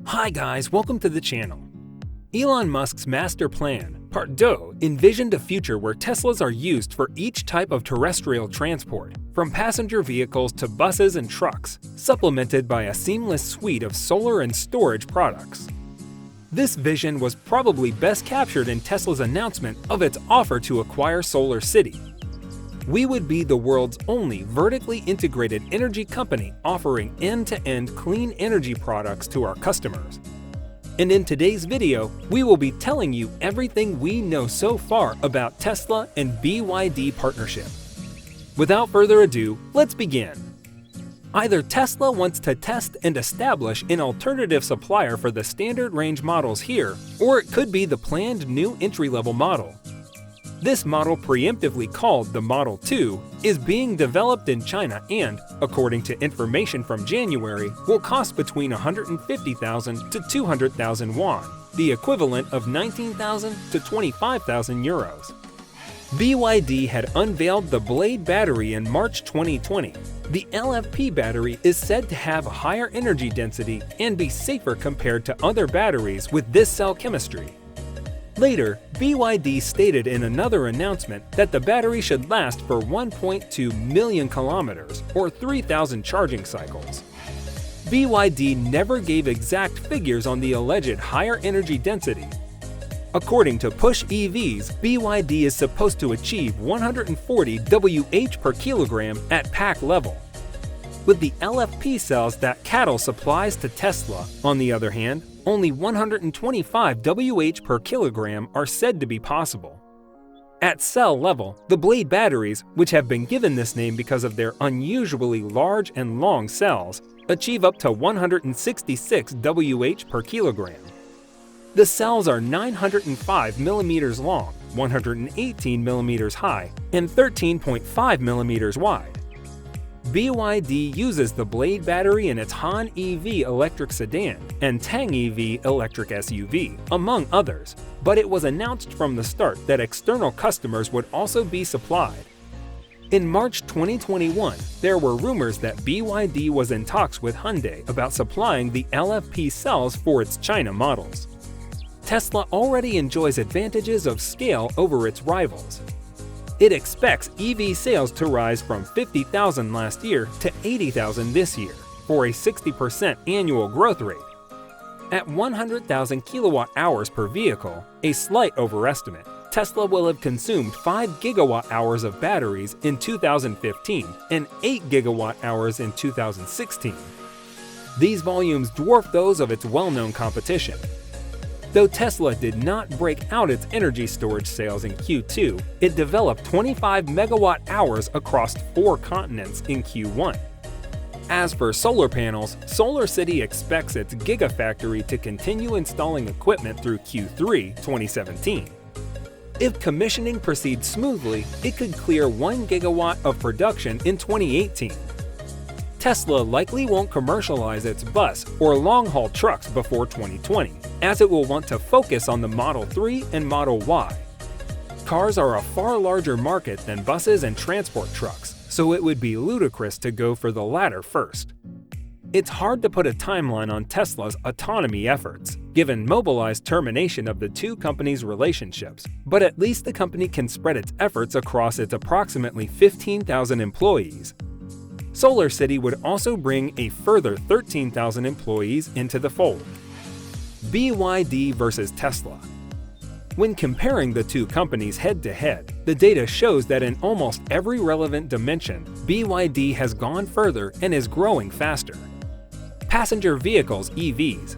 Hi guys, welcome to the channel. Elon Musk's master plan, Part Deux, envisioned a future where Teslas are used for each type of terrestrial transport, from passenger vehicles to buses and trucks, supplemented by a seamless suite of solar and storage products. This vision was probably best captured in Tesla's announcement of its offer to acquire SolarCity. We would be the world's only vertically integrated energy company offering end-to-end clean energy products to our customers. And in today's video, we will be telling you everything we know so far about Tesla and BYD partnership. Without further ado, let's begin. Either Tesla wants to test and establish an alternative supplier for the standard range models here, or it could be the planned new entry-level model. This model, preemptively called the Model 2, is being developed in China and, according to information from January, will cost between 150,000 to 200,000 yuan, the equivalent of 19,000 to 25,000 euros. BYD had unveiled the Blade battery in March 2020. The LFP battery is said to have a higher energy density and be safer compared to other batteries with this cell chemistry. Later, BYD stated in another announcement that the battery should last for 1.2 million kilometers, or 3,000 charging cycles. BYD never gave exact figures on the alleged higher energy density. According to Push EVs, BYD is supposed to achieve 140 Wh per kilogram at pack level. With the LFP cells that CATL supplies to Tesla, on the other hand, only 125 Wh per kilogram are said to be possible. At cell level, the Blade batteries, which have been given this name because of their unusually large and long cells, achieve up to 166 Wh per kilogram. The cells are 905 mm long, 118 mm high, and 13.5 mm wide. BYD uses the Blade battery in its Han EV electric sedan and Tang EV electric SUV, among others, but it was announced from the start that external customers would also be supplied. In March 2021, there were rumors that BYD was in talks with Hyundai about supplying the LFP cells for its China models. Tesla already enjoys advantages of scale over its rivals. It expects EV sales to rise from 50,000 last year to 80,000 this year, for a 60% annual growth rate. At 100,000 kilowatt-hours per vehicle, a slight overestimate, Tesla will have consumed 5 gigawatt-hours of batteries in 2015 and 8 gigawatt-hours in 2016. These volumes dwarf those of its well-known competition. Though Tesla did not break out its energy storage sales in Q2, it developed 25 megawatt-hours across 4 continents in Q1. As for solar panels, SolarCity expects its Gigafactory to continue installing equipment through Q3 2017. If commissioning proceeds smoothly, it could clear 1 gigawatt of production in 2018. Tesla likely won't commercialize its bus or long-haul trucks before 2020, as it will want to focus on the Model 3 and Model Y. Cars are a far larger market than buses and transport trucks, so it would be ludicrous to go for the latter first. It's hard to put a timeline on Tesla's autonomy efforts, given Mobileye's termination of the two companies' relationships, but at least the company can spread its efforts across its approximately 15,000 employees. SolarCity would also bring a further 13,000 employees into the fold. BYD versus Tesla. When comparing the two companies head-to-head, the data shows that in almost every relevant dimension, BYD has gone further and is growing faster. Passenger vehicles (EVs).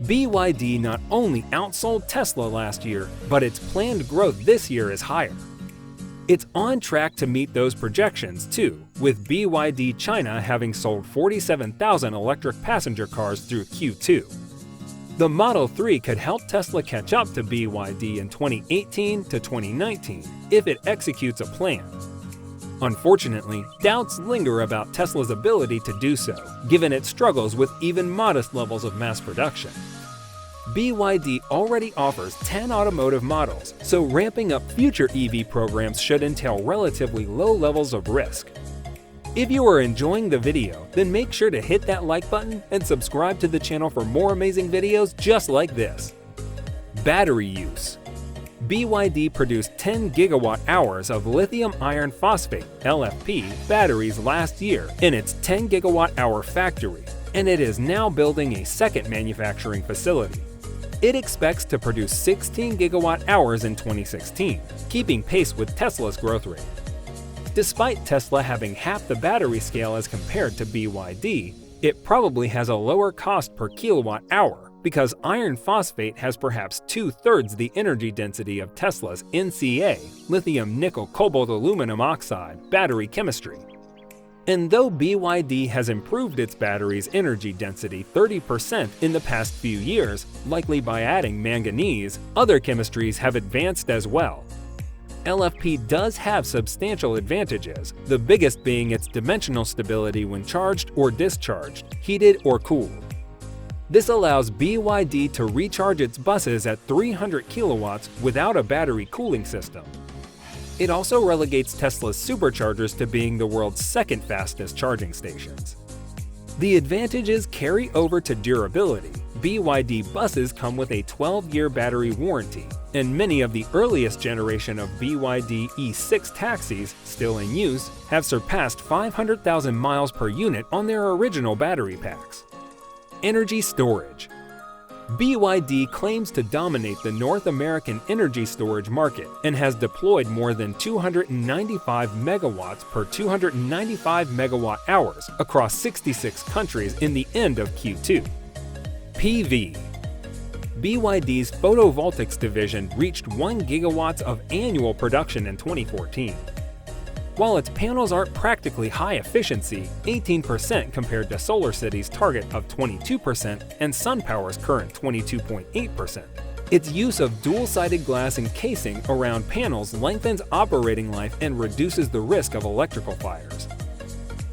BYD not only outsold Tesla last year, but its planned growth this year is higher. It's on track to meet those projections too, with BYD China having sold 47,000 electric passenger cars through Q2. The Model 3 could help Tesla catch up to BYD in 2018 to 2019 if it executes a plan. Unfortunately, doubts linger about Tesla's ability to do so, given its struggles with even modest levels of mass production. BYD already offers 10 automotive models, so ramping up future EV programs should entail relatively low levels of risk. If you are enjoying the video, then make sure to hit that like button and subscribe to the channel for more amazing videos just like this. Battery use. BYD produced 10 gigawatt-hours of lithium iron phosphate (LFP) batteries last year in its 10 gigawatt-hour factory, and it is now building a second manufacturing facility. It expects to produce 16 gigawatt-hours in 2016, keeping pace with Tesla's growth rate. Despite Tesla having half the battery scale as compared to BYD, it probably has a lower cost per kilowatt-hour because iron phosphate has perhaps 2/3 the energy density of Tesla's NCA, lithium nickel cobalt aluminum oxide, battery chemistry. And though BYD has improved its battery's energy density 30% in the past few years, likely by adding manganese, other chemistries have advanced as well. LFP does have substantial advantages, the biggest being its dimensional stability when charged or discharged, heated or cooled. This allows BYD to recharge its buses at 300 kilowatts without a battery cooling system. It also relegates Tesla's superchargers to being the world's second fastest charging stations. The advantages carry over to durability. BYD buses come with a 12-year battery warranty, and many of the earliest generation of BYD E6 taxis, still in use, have surpassed 500,000 miles per unit on their original battery packs. Energy storage. BYD claims to dominate the North American energy storage market and has deployed more than 295 megawatts per 295 megawatt-hours across 66 countries in the end of Q2. PV. BYD's photovoltaics division reached 1 gigawatts of annual production in 2014. While its panels aren't practically high efficiency, 18% compared to SolarCity's target of 22% and SunPower's current 22.8%. Its use of dual-sided glass encasing around panels lengthens operating life and reduces the risk of electrical fires.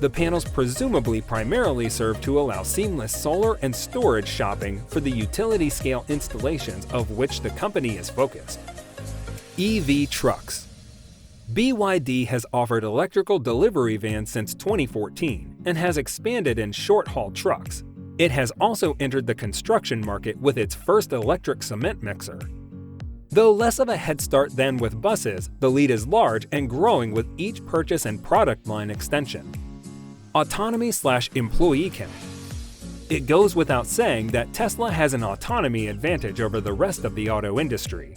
The panels presumably primarily serve to allow seamless solar and storage shopping for the utility-scale installations of which the company is focused. EV trucks. BYD has offered electrical delivery vans since 2014 and has expanded in short-haul trucks. It has also entered the construction market with its first electric cement mixer. Though less of a head start than with buses, the lead is large and growing with each purchase and product line extension. Autonomy/employee count. It goes without saying that Tesla has an autonomy advantage over the rest of the auto industry.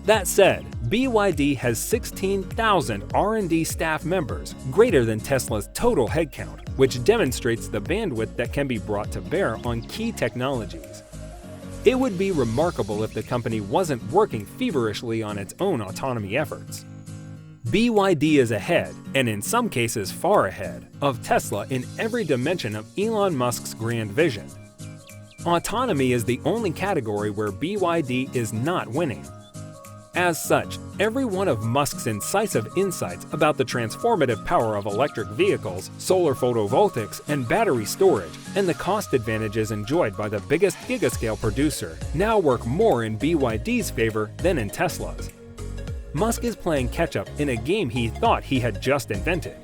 That said, BYD has 16,000 R&D staff members, greater than Tesla's total headcount, which demonstrates the bandwidth that can be brought to bear on key technologies. It would be remarkable if the company wasn't working feverishly on its own autonomy efforts. BYD is ahead, and in some cases far ahead, of Tesla in every dimension of Elon Musk's grand vision. Autonomy is the only category where BYD is not winning. As such, every one of Musk's incisive insights about the transformative power of electric vehicles, solar photovoltaics, and battery storage, and the cost advantages enjoyed by the biggest gigascale producer now work more in BYD's favor than in Tesla's. Musk is playing catch-up in a game he thought he had just invented.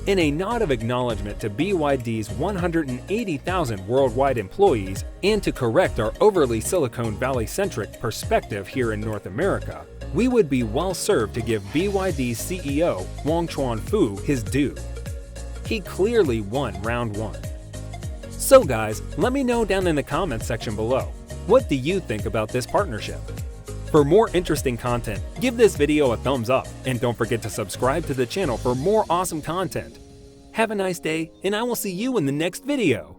In a nod of acknowledgement to BYD's 180,000 worldwide employees and to correct our overly Silicon Valley-centric perspective here in North America, we would be well served to give BYD's CEO, Wang Fu, his due. He clearly won round one. So guys, let me know down in the comments section below, what do you think about this partnership? For more interesting content, give this video a thumbs up and don't forget to subscribe to the channel for more awesome content. Have a nice day, and I will see you in the next video.